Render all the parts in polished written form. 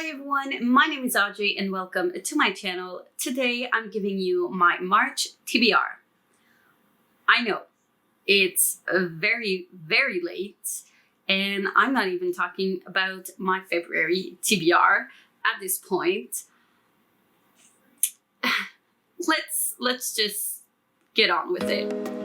Hi everyone, my name is Audrey and welcome to my channel. Today I'm giving you my March TBR. I know it's very late and I'm not even talking about my February TBR at this point. Let's just get on with it.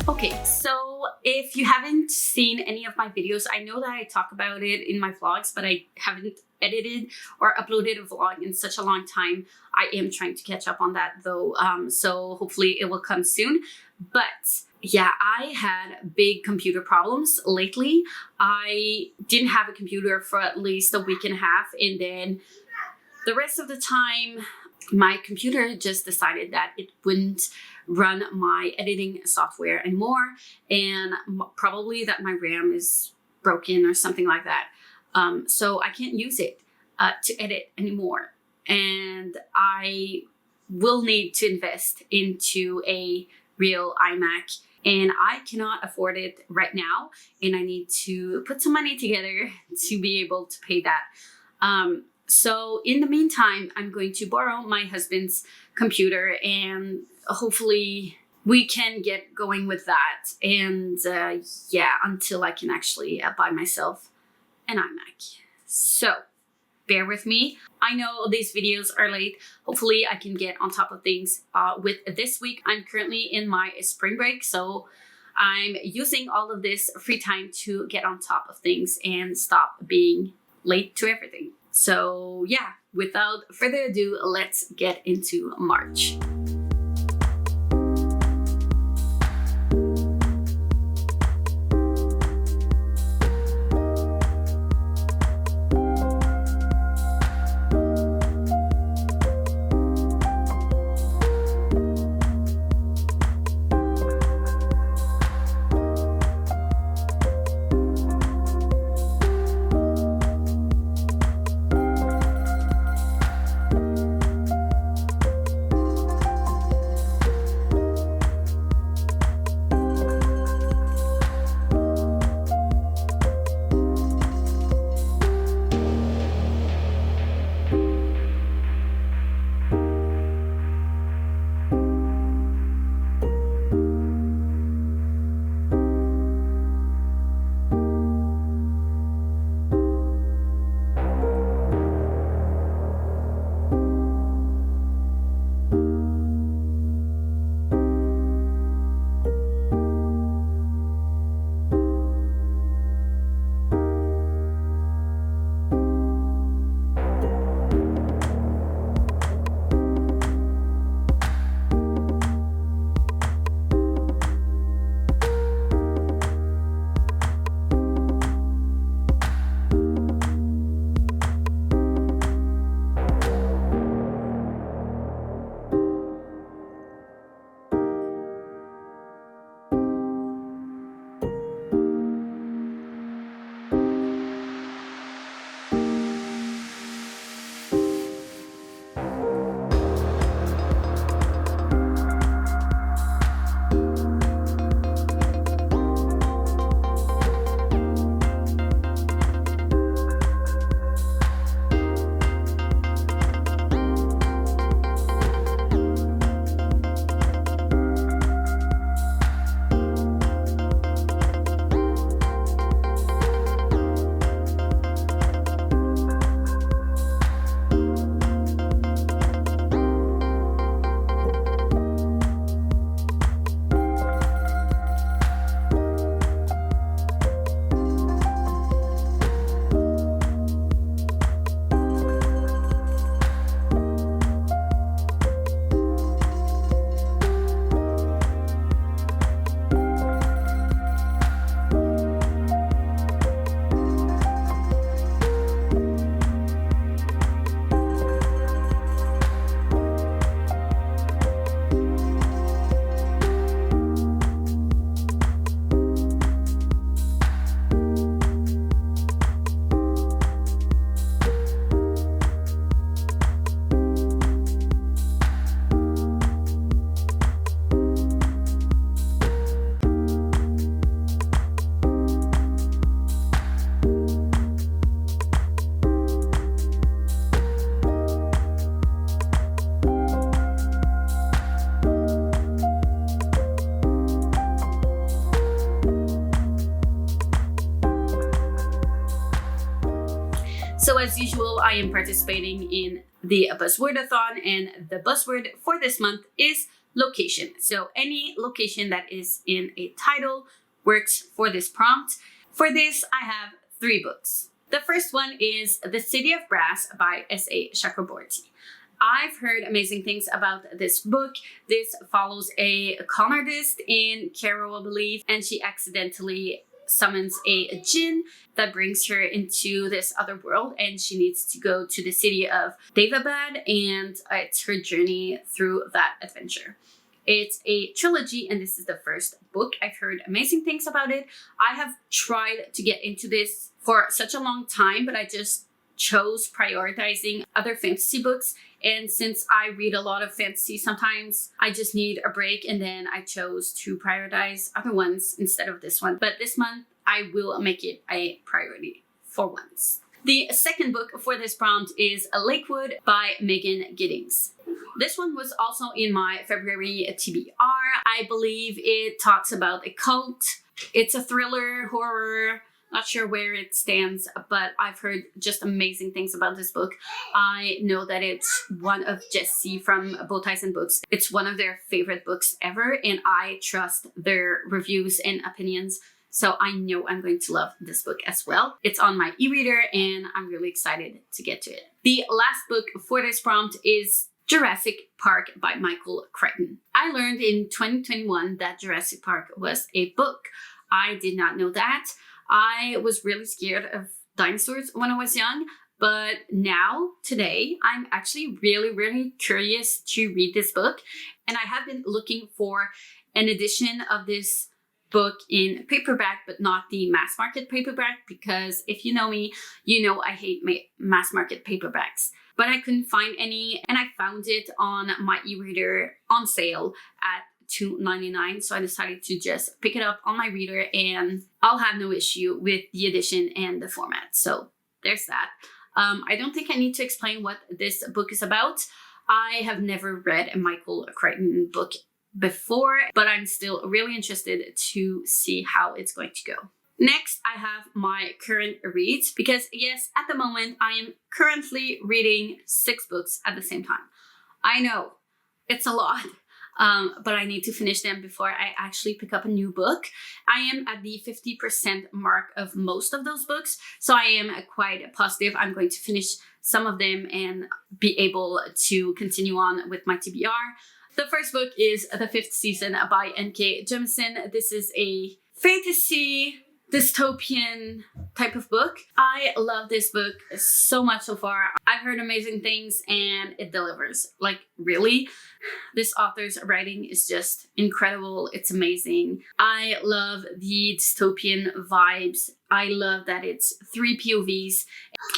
Okay, so if you haven't seen any of my videos, I know that I talk about it in my vlogs, but I haven't edited or uploaded a vlog in such a long time. I am trying to catch up on that though, so hopefully it will come soon. But yeah, I had big computer problems lately. I didn't have a computer for at least a week and a half, and then the rest of the time, my computer just decided that it wouldn't run my editing software anymore, and probably that my RAM is broken or something like that. So I can't use it to edit anymore, and I will need to invest into a real iMac, and I cannot afford it right now, and I need to put some money together to be able to pay that. So in the meantime, I'm going to borrow my husband's computer and hopefully we can get going with that. And yeah, until I can actually buy myself an iMac. So bear with me. I know these videos are late. Hopefully I can get on top of things with this week. I'm currently in my spring break, so I'm using all of this free time to get on top of things and stop being late to everything. So yeah, without further ado, let's get into March. as usual, I am participating in the Buzzwordathon, and the buzzword for this month is location. So any location that is in a title works for this prompt. For this, I have 3 books. The first one is The City of Brass by S.A. Chakraborty. I've heard amazing things about this book. This follows a con artist in Cairo, I believe, and she accidentally summons a djinn that brings her into this other world, and she needs to go to the city of Daevabad, and it's her journey through that adventure. It's a trilogy, and this is the first book. I've heard amazing things about it. I have tried to get into this for such a long time, but I just chose prioritizing other fantasy books. And since I read a lot of fantasy, sometimes I just need a break, and then I chose to prioritize other ones instead of this one. But this month, I will make it a priority for once. The second book for this prompt is Lakewood by Megan Giddings. This one was also in my February TBR. I believe it talks about a cult. It's a thriller, horror. Not sure where it stands, but I've heard just amazing things about this book. I know that it's one of Jessie from Bow Ties and Books. It's one of their favorite books ever, and I trust their reviews and opinions. So I know I'm going to love this book as well. It's on my e-reader, and I'm really excited to get to it. The last book for this prompt is Jurassic Park by Michael Crichton. I learned in 2021 that Jurassic Park was a book. I did not know that. I was really scared of dinosaurs when I was young, but now, today, I'm actually really curious to read this book. And I have been looking for an edition of this book in paperback, but not the mass market paperback, because if you know me, you know I hate mass market paperbacks. But I couldn't find any, and I found it on my e-reader on sale at $2.99, so I decided to just pick it up on my reader, and I'll have no issue with the edition and the format. So there's that. I don't think I need to explain what this book is about. I have never read a Michael Crichton book before, but I'm still really interested to see how it's going to go. Next, I have my current reads, because yes, at the moment, I am currently reading 6 books at the same time. I know, it's a lot. But I need to finish them before I actually pick up a new book. I am at the 50% mark of most of those books, so I am quite positive I'm going to finish some of them and be able to continue on with my TBR. The first book is The Fifth Season by N.K. Jemisin. This is a fantasy dystopian type of book. I love this book so much so far. I've heard amazing things, and it delivers. Like, really, this author's writing is just incredible. It's amazing. I love the dystopian vibes. I love that it's 3 POVs,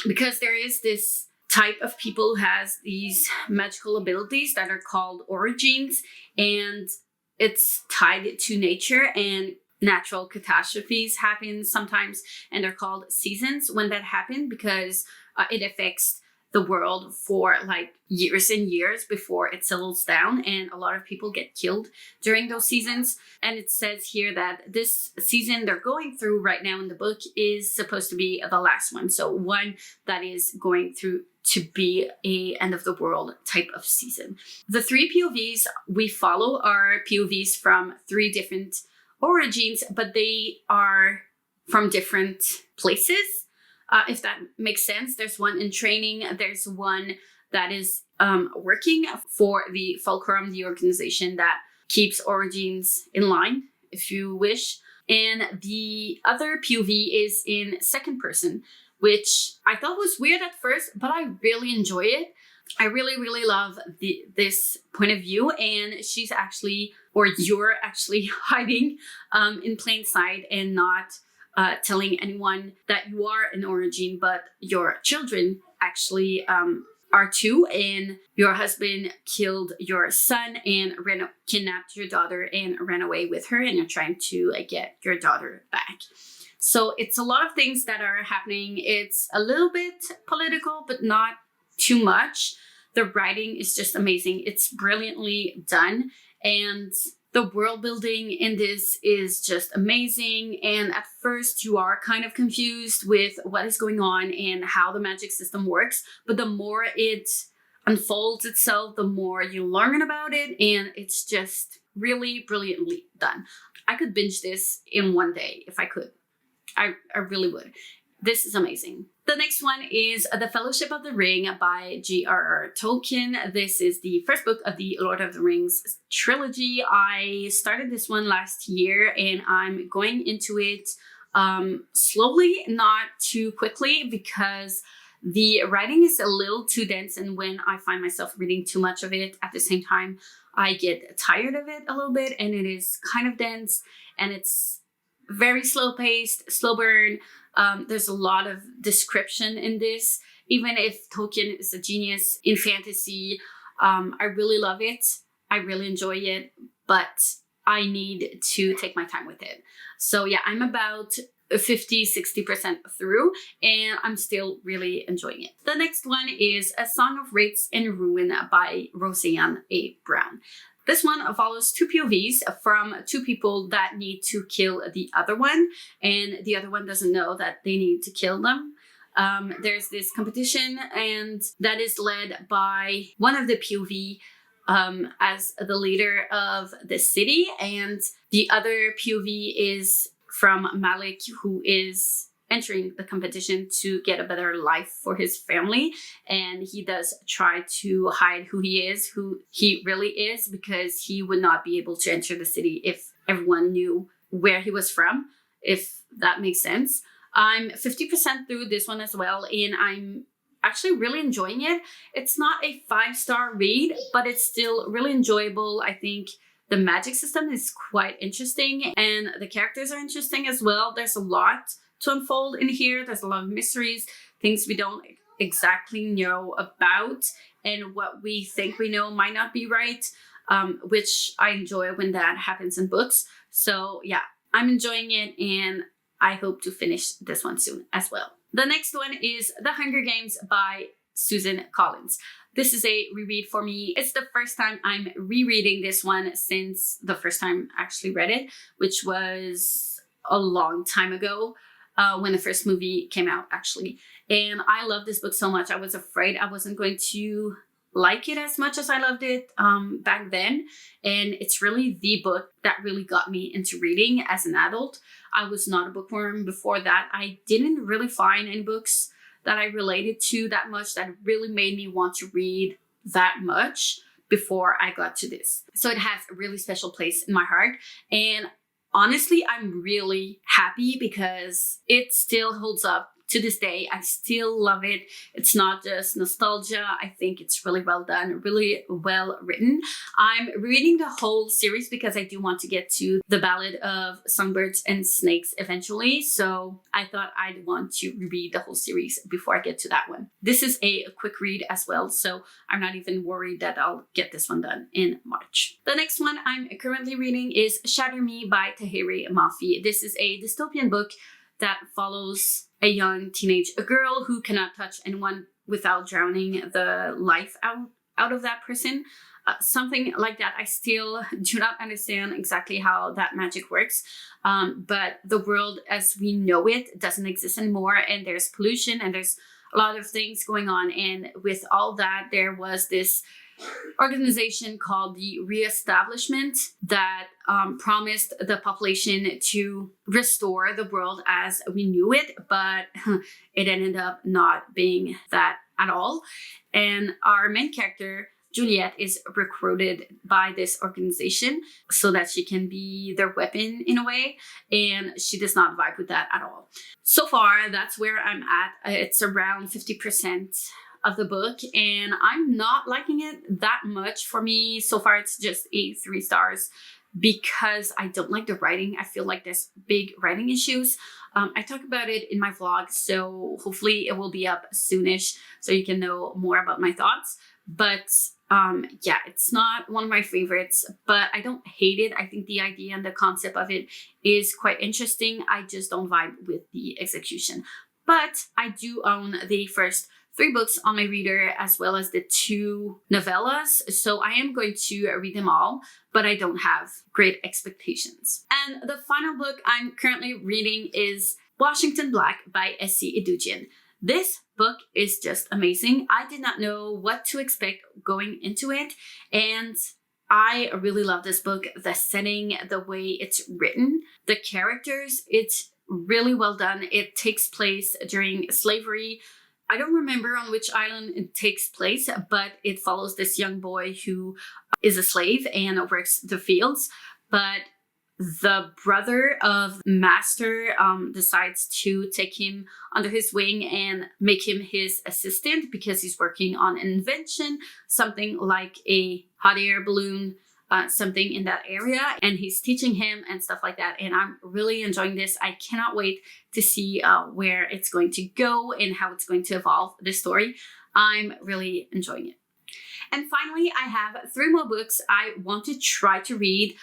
because there is this type of people who has these magical abilities that are called origins, and it's tied to nature, and natural catastrophes happen sometimes, and they're called seasons when that happens, because it affects the world for like years and years before it settles down, and a lot of people get killed during those seasons. And it says here that this season they're going through right now in the book is supposed to be the last one, so one that is going through to be a end of the world type of season. The 3 POVs we follow are POVs from 3 different origins, but they are from different places, if that makes sense. There's one in training, there's one that is working for the Fulcrum, the organization that keeps origins in line, if you wish. And the other POV is in second person, which I thought was weird at first, but I really enjoy it. I really love this point of view, and she's actually, or you're actually hiding in plain sight and not telling anyone that you are an origin, but your children actually are too, and your husband killed your son and kidnapped your daughter and ran away with her, and you're trying to get your daughter back. So it's a lot of things that are happening. It's a little bit political, but not too much. The writing is just amazing. It's brilliantly done. And The world building in this is just amazing, and at first you are kind of confused with what is going on and how the magic system works, but the more it unfolds itself, the more you learn about it, and it's just really brilliantly done. I could binge this in one day if I could. I really would. This is amazing. The next one is The Fellowship of the Ring by J.R.R. Tolkien. This is the first book of the Lord of the Rings trilogy. I started this one last year and I'm going into it slowly, not too quickly, because the writing is a little too dense, and when I find myself reading too much of it at the same time, I get tired of it a little bit, and it is kind of dense and it's very slow paced, slow burn. There's a lot of description in this. Even if Tolkien is a genius in fantasy, I really love it. I really enjoy it, but I need to take my time with it. So yeah, I'm about 50-60% through and I'm still really enjoying it. The next one is A Song of Wraiths and Ruin by Roseanne A. Brown. This one follows two POVs from two people that need to kill the other one, and the other one doesn't know that they need to kill them. There's this competition, and that is led by one of the POV as the leader of the city, and the other POV is from Malik, who is entering the competition to get a better life for his family, and he does try to hide who he really is, because he would not be able to enter the city if everyone knew where he was from, if that makes sense. I'm 50% through this one as well, and I'm actually really enjoying it. It's not a 5-star read, but it's still really enjoyable. I think the magic system is quite interesting and the characters are interesting as well. There's a lot to unfold in here. There's a lot of mysteries, things we don't exactly know about, and what we think we know might not be right, which I enjoy when that happens in books. So yeah, I'm enjoying it and I hope to finish this one soon as well. The next one is The Hunger Games by Susan Collins. This is a reread for me. It's the first time I'm rereading this one since the first time I actually read it, which was a long time ago. When the first movie came out, actually. And I love this book so much. I was afraid I wasn't going to like it as much as I loved it back then. And it's really the book that really got me into reading as an adult. I was not a bookworm before that. I didn't really find any books that I related to that much that really made me want to read that much before I got to this. So it has a really special place in my heart. And honestly, I'm really happy because it still holds up to this day. I still love it. It's not just nostalgia. I think it's really well done, really well written. I'm reading the whole series because I do want to get to the Ballad of Songbirds and Snakes eventually. So I thought I'd want to reread the whole series before I get to that one. This is a quick read as well, so I'm not even worried that I'll get this one done in March. The next one I'm currently reading is Shatter Me by Tahiri Mafi. This is a dystopian book that follows a young teenage girl who cannot touch anyone without drowning the life out of that person. Something like that. I still do not understand exactly how that magic works. But the world as we know it doesn't exist anymore, and there's pollution and there's a lot of things going on. And with all that, there was this organization called the Reestablishment that promised the population to restore the world as we knew it, but it ended up not being that at all. And our main character, Juliet, is recruited by this organization so that she can be their weapon in a way, and she does not vibe with that at all. So far, that's where I'm at. It's around 50% of the book, and I'm not liking it that much. For me, so far, it's just 3 stars because I don't like the writing. I feel like there's big writing issues. I talk about it in my vlog, so hopefully it will be up soonish so you can know more about my thoughts. But yeah, it's not one of my favorites, but I don't hate it. I think the idea and the concept of it is quite interesting. I just don't vibe with the execution. But I do own the first 3 books on my reader as well as the 2 novellas. So I am going to read them all, but I don't have great expectations. And the final book I'm currently reading is Washington Black by S.C. Edugyan. This book is just amazing. I did not know what to expect going into it, and I really love this book. The setting, the way it's written, the characters, it's really well done. It takes place during slavery. I don't remember on which island it takes place, but it follows this young boy who is a slave and works the fields. But the brother of master decides to take him under his wing and make him his assistant because he's working on an invention, something like a hot air balloon, something in that area, and he's teaching him and stuff like that. And I'm really enjoying this. I cannot wait to see where it's going to go and how it's going to evolve this story. I'm really enjoying it. And finally, I have 3 more books I want to try to read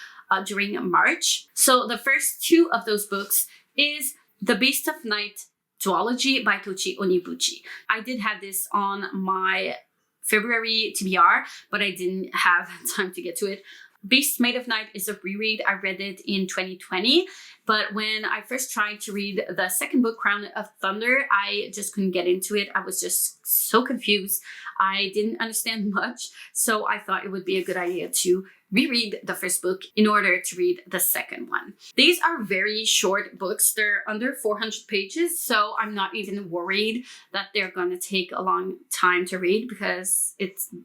during March. So the first 2 of those books is The Beast of Night duology by Tochi Onyebuchi. I did have this on my February TBR, but I didn't have time to get to it. Beast Made of Night is a reread. I read it in 2020, but when I first tried to read the second book, Crown of Thunder, I just couldn't get into it. I was just so confused. I didn't understand much, so I thought it would be a good idea to reread the first book in order to read the second one. These are very short books. They're under 400 pages, so I'm not even worried that they're going to take a long time to read because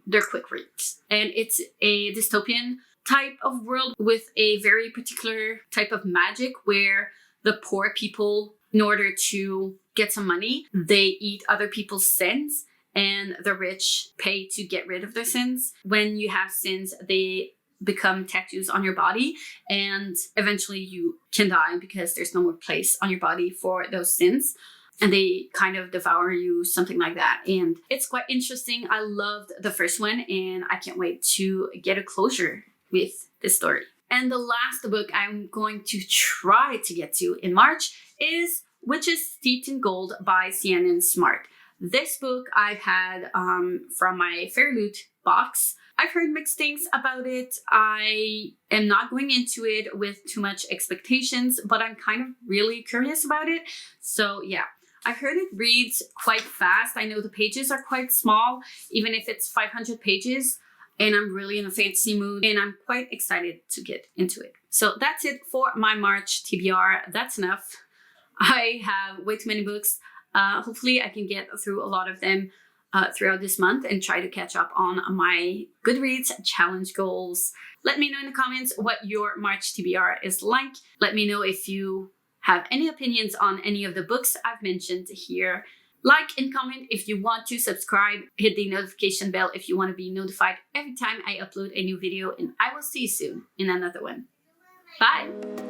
they're quick reads. And it's a dystopian type of world with a very particular type of magic where the poor people, in order to get some money, they eat other people's sins, and the rich pay to get rid of their sins. When you have sins, they become tattoos on your body, and eventually you can die because there's no more place on your body for those sins, and they kind of devour you, something like that. And it's quite interesting. I loved the first one, and I can't wait to get a closure with this story. And the last book I'm going to try to get to in March is Witches Steeped in Gold by Sienna Smart. This book I've had from my Fairy Loot box. I've heard mixed things about it. I am not going into it with too much expectations, but I'm kind of really curious about it. So yeah, I heard it reads quite fast. I know the pages are quite small, even if it's 500 pages. And I'm really in a fantasy mood, and I'm quite excited to get into it. So that's it for my March TBR. That's enough. I have way too many books. Hopefully I can get through a lot of them throughout this month and try to catch up on my Goodreads challenge goals. Let me know in the comments what your March TBR is like. Let me know if you have any opinions on any of the books I've mentioned here. Like and comment if you want to, subscribe, hit the notification bell if you want to be notified every time I upload a new video, and I will see you soon in another one. Bye!